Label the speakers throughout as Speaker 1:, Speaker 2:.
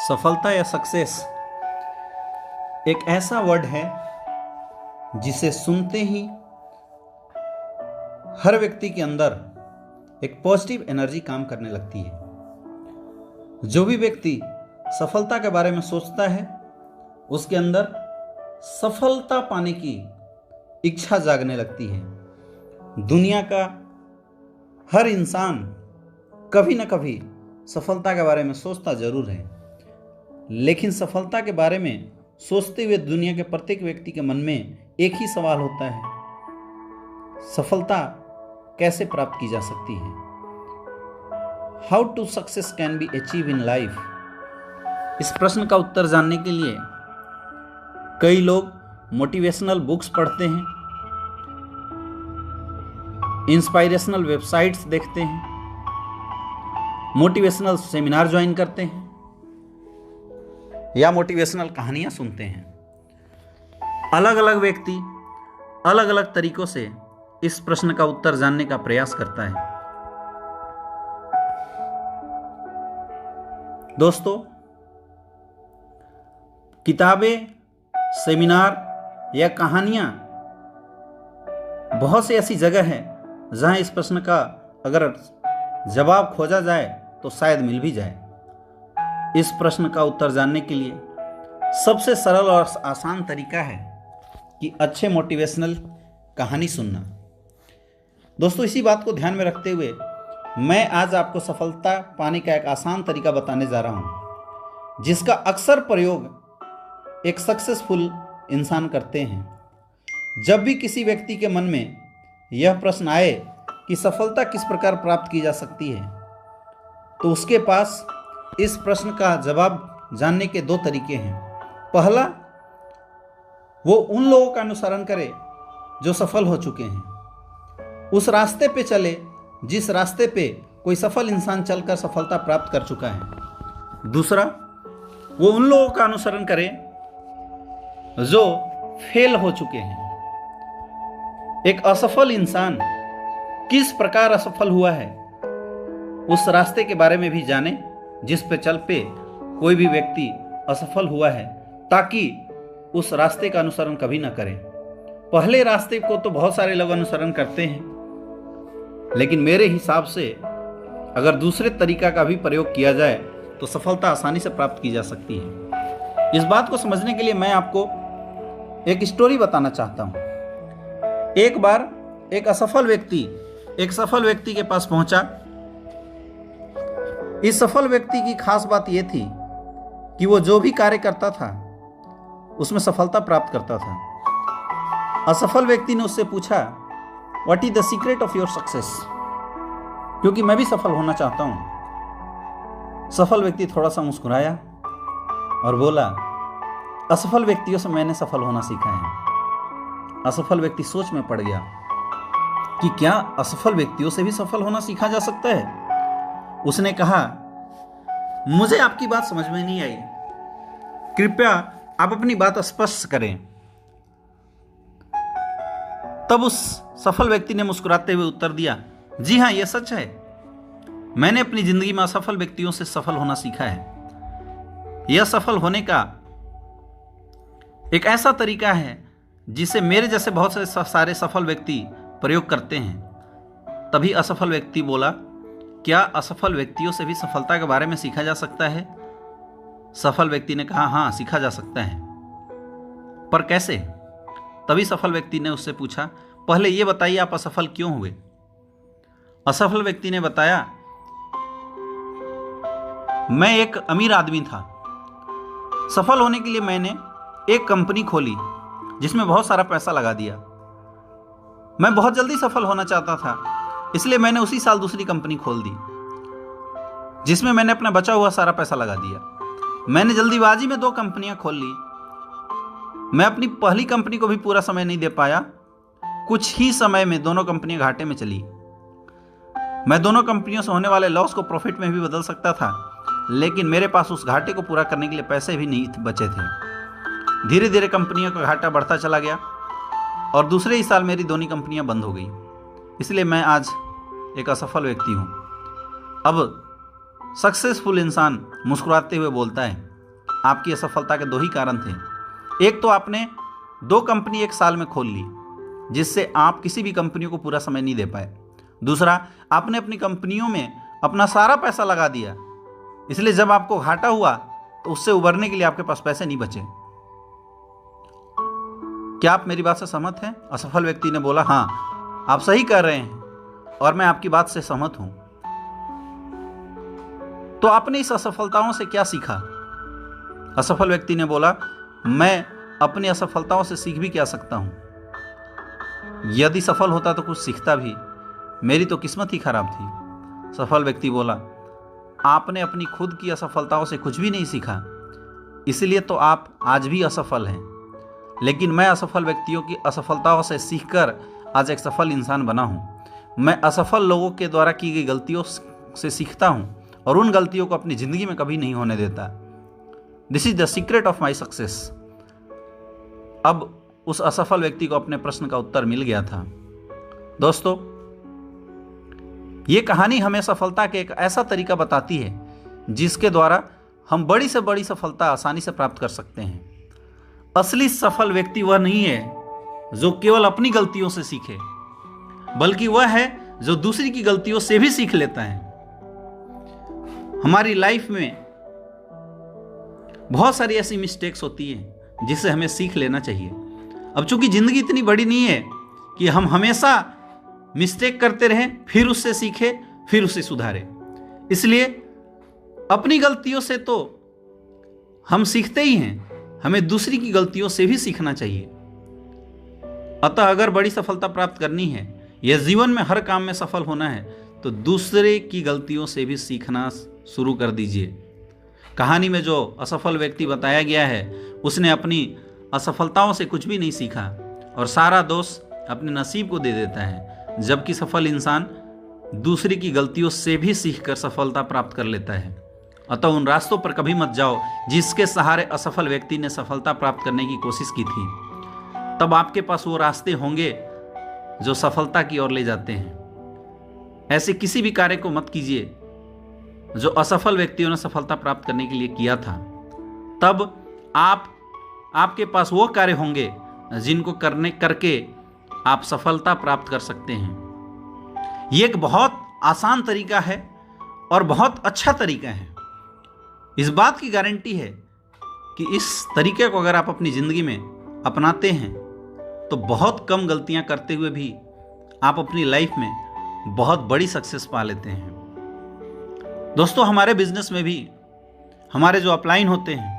Speaker 1: सफलता या सक्सेस एक ऐसा वर्ड है जिसे सुनते ही हर व्यक्ति के अंदर एक पॉजिटिव एनर्जी काम करने लगती है। जो भी व्यक्ति सफलता के बारे में सोचता है उसके अंदर सफलता पाने की इच्छा जागने लगती है। दुनिया का हर इंसान कभी ना कभी सफलता के बारे में सोचता जरूर है, लेकिन सफलता के बारे में सोचते हुए दुनिया के प्रत्येक व्यक्ति के मन में एक ही सवाल होता है, सफलता कैसे प्राप्त की जा सकती है। How to success can be achieve in life. इस प्रश्न का उत्तर जानने के लिए कई लोग मोटिवेशनल बुक्स पढ़ते हैं, इंस्पायरेशनल वेबसाइट्स देखते हैं, मोटिवेशनल सेमिनार ज्वाइन करते हैं या मोटिवेशनल कहानियां सुनते हैं। अलग अलग व्यक्ति अलग अलग तरीकों से इस प्रश्न का उत्तर जानने का प्रयास करता है। दोस्तों, किताबें, सेमिनार या कहानियां बहुत सी ऐसी जगह है जहां इस प्रश्न का अगर जवाब खोजा जाए तो शायद मिल भी जाए। इस प्रश्न का उत्तर जानने के लिए सबसे सरल और आसान तरीका है कि अच्छे मोटिवेशनल कहानी सुनना। दोस्तों, इसी बात को ध्यान में रखते हुए मैं आज आपको सफलता पाने का एक आसान तरीका बताने जा रहा हूं, जिसका अक्सर प्रयोग एक सक्सेसफुल इंसान करते हैं। जब भी किसी व्यक्ति के मन में यह प्रश्न आए कि सफलता किस प्रकार प्राप्त की जा सकती है, तो उसके पास इस प्रश्न का जवाब जानने के दो तरीके हैं। पहला, वो उन लोगों का अनुसरण करे जो सफल हो चुके हैं, उस रास्ते पे चले जिस रास्ते पे कोई सफल इंसान चलकर सफलता प्राप्त कर चुका है। दूसरा, वो उन लोगों का अनुसरण करे जो फेल हो चुके हैं। एक असफल इंसान किस प्रकार असफल हुआ है उस रास्ते के बारे में भी जाने जिस पे चल पे कोई भी व्यक्ति असफल हुआ है, ताकि उस रास्ते का अनुसरण कभी ना करें। पहले रास्ते को तो बहुत सारे लोग अनुसरण करते हैं, लेकिन मेरे हिसाब से अगर दूसरे तरीका का भी प्रयोग किया जाए तो सफलता आसानी से प्राप्त की जा सकती है। इस बात को समझने के लिए मैं आपको एक स्टोरी बताना चाहता हूं। एक बार एक असफल व्यक्ति एक सफल व्यक्ति के पास पहुंचा। इस सफल व्यक्ति की खास बात यह थी कि वो जो भी कार्य करता था उसमें सफलता प्राप्त करता था। असफल व्यक्ति ने उससे पूछा, what is the secret of your success, क्योंकि मैं भी सफल होना चाहता हूं। सफल व्यक्ति थोड़ा सा मुस्कुराया और बोला, असफल व्यक्तियों से मैंने सफल होना सीखा है। असफल व्यक्ति सोच में पड़ गया कि क्या असफल व्यक्तियों से भी सफल होना सीखा जा सकता है। उसने कहा, मुझे आपकी बात समझ में नहीं आई, कृपया आप अपनी बात स्पष्ट करें। तब उस सफल व्यक्ति ने मुस्कुराते हुए उत्तर दिया, जी हां, यह सच है, मैंने अपनी जिंदगी में असफल व्यक्तियों से सफल होना सीखा है। यह सफल होने का एक ऐसा तरीका है जिसे मेरे जैसे बहुत सारे सफल व्यक्ति प्रयोग करते हैं। तभी असफल व्यक्ति बोला, क्या असफल व्यक्तियों से भी सफलता के बारे में सीखा जा सकता है। सफल व्यक्ति ने कहा, हाँ, सीखा जा सकता है, पर कैसे। तभी सफल व्यक्ति ने उससे पूछा, पहले यह बताइए आप असफल क्यों हुए। असफल व्यक्ति ने बताया, मैं एक अमीर आदमी था। सफल होने के लिए मैंने एक कंपनी खोली जिसमें बहुत सारा पैसा लगा दिया। मैं बहुत जल्दी सफल होना चाहता था, इसलिए मैंने उसी साल दूसरी कंपनी खोल दी जिसमें मैंने अपना बचा हुआ सारा पैसा लगा दिया। मैंने जल्दीबाजी में 2 कंपनियां खोल ली। मैं अपनी पहली कंपनी को भी पूरा समय नहीं दे पाया। कुछ ही समय में दोनों कंपनियां घाटे में चली। मैं दोनों कंपनियों से होने वाले लॉस को प्रॉफिट में भी बदल सकता था, लेकिन मेरे पास उस घाटे को पूरा करने के लिए पैसे भी नहीं बचे थे। धीरे धीरे कंपनियों का घाटा बढ़ता चला गया और दूसरे ही साल मेरी दोनों कंपनियां बंद हो गई। इसलिए मैं आज एक असफल व्यक्ति हूं। अब सक्सेसफुल इंसान मुस्कुराते हुए बोलता है, आपकी असफलता के 2 ही कारण थे। एक तो आपने 2 कंपनी एक साल में खोल ली, जिससे आप किसी भी कंपनी को पूरा समय नहीं दे पाए। दूसरा, आपने अपनी कंपनियों में अपना सारा पैसा लगा दिया, इसलिए जब आपको घाटा हुआ तो उससे उबरने के लिए आपके पास पैसे नहीं बचे। क्या आप मेरी बात से सहमत हैं? असफल व्यक्ति ने बोला, हाँ आप सही कह रहे हैं और मैं आपकी बात से सहमत हूं। तो आपने इस असफलताओं से क्या सीखा? असफल व्यक्ति ने बोला, मैं अपनी असफलताओं से सीख भी क्या सकता हूं? यदि सफल होता तो कुछ सीखता भी, मेरी तो किस्मत ही खराब थी। सफल व्यक्ति बोला, आपने अपनी खुद की असफलताओं से कुछ भी नहीं सीखा, इसलिए तो आप आज भी असफल हैं। लेकिन मैं असफल व्यक्तियों की असफलताओं से सीखकर आज एक सफल इंसान बना हूं। मैं असफल लोगों के द्वारा की गई गलतियों से सीखता हूं और उन गलतियों को अपनी जिंदगी में कभी नहीं होने देता। This is the secret of my success. अब उस असफल व्यक्ति को अपने प्रश्न का उत्तर मिल गया था। दोस्तों, ये कहानी हमें सफलता के एक ऐसा तरीका बताती है जिसके द्वारा हम बड़ी से बड़ी सफलता आसानी से प्राप्त कर सकते हैं। असली सफल व्यक्ति वह नहीं है जो केवल अपनी गलतियों से सीखे, बल्कि वह है जो दूसरी की गलतियों से भी सीख लेता है। हमारी लाइफ में बहुत सारी ऐसी मिस्टेक्स होती हैं जिससे हमें सीख लेना चाहिए। अब चूंकि जिंदगी इतनी बड़ी नहीं है कि हम हमेशा मिस्टेक करते रहें, फिर उससे सीखें, फिर उसे सुधारें। इसलिए अपनी गलतियों से तो हम सीखते ही हैं, हमें दूसरी की गलतियों से भी सीखना चाहिए। अतः अगर बड़ी सफलता प्राप्त करनी है या जीवन में हर काम में सफल होना है तो दूसरे की गलतियों से भी सीखना शुरू कर दीजिए। कहानी में जो असफल व्यक्ति बताया गया है, उसने अपनी असफलताओं से कुछ भी नहीं सीखा और सारा दोष अपने नसीब को दे देता है, जबकि सफल इंसान दूसरे की गलतियों से भी सीखकर सफलता प्राप्त कर लेता है। अतः उन रास्तों पर कभी मत जाओ जिसके सहारे असफल व्यक्ति ने सफलता प्राप्त करने की कोशिश की थी। तब आपके पास वो रास्ते होंगे जो सफलता की ओर ले जाते हैं। ऐसे किसी भी कार्य को मत कीजिए जो असफल व्यक्तियों ने सफलता प्राप्त करने के लिए किया था। तब आपके पास वो कार्य होंगे जिनको करके आप सफलता प्राप्त कर सकते हैं। ये एक बहुत आसान तरीका है और बहुत अच्छा तरीका है। इस बात की गारंटी है कि इस तरीके को अगर आप अपनी जिंदगी में अपनाते हैं तो बहुत कम गलतियां करते हुए भी आप अपनी लाइफ में बहुत बड़ी सक्सेस पा लेते हैं। दोस्तों, हमारे बिजनेस में भी हमारे जो अपलाइन होते हैं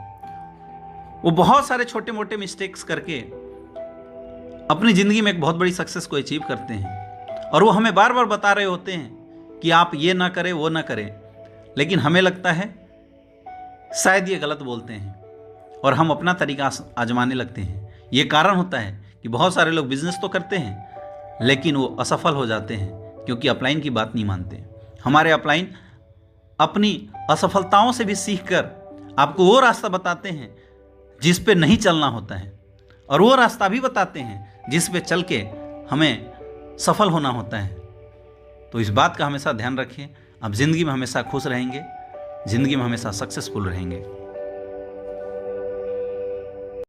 Speaker 1: वो बहुत सारे छोटे मोटे मिस्टेक्स करके अपनी जिंदगी में एक बहुत बड़ी सक्सेस को अचीव करते हैं और वो हमें बार बार बता रहे होते हैं कि आप ये ना करें, वो ना करें, लेकिन हमें लगता है शायद ये गलत बोलते हैं और हम अपना तरीका आजमाने लगते हैं। ये कारण होता है कि बहुत सारे लोग बिजनेस तो करते हैं लेकिन वो असफल हो जाते हैं क्योंकि अपलाइन की बात नहीं मानते। हमारे अपलाइन अपनी असफलताओं से भी सीखकर आपको वो रास्ता बताते हैं जिस पे नहीं चलना होता है और वो रास्ता भी बताते हैं जिस पे चल के हमें सफल होना होता है। तो इस बात का हमेशा ध्यान रखें। आप जिंदगी में हमेशा खुश रहेंगे, जिंदगी में हमेशा सक्सेसफुल रहेंगे।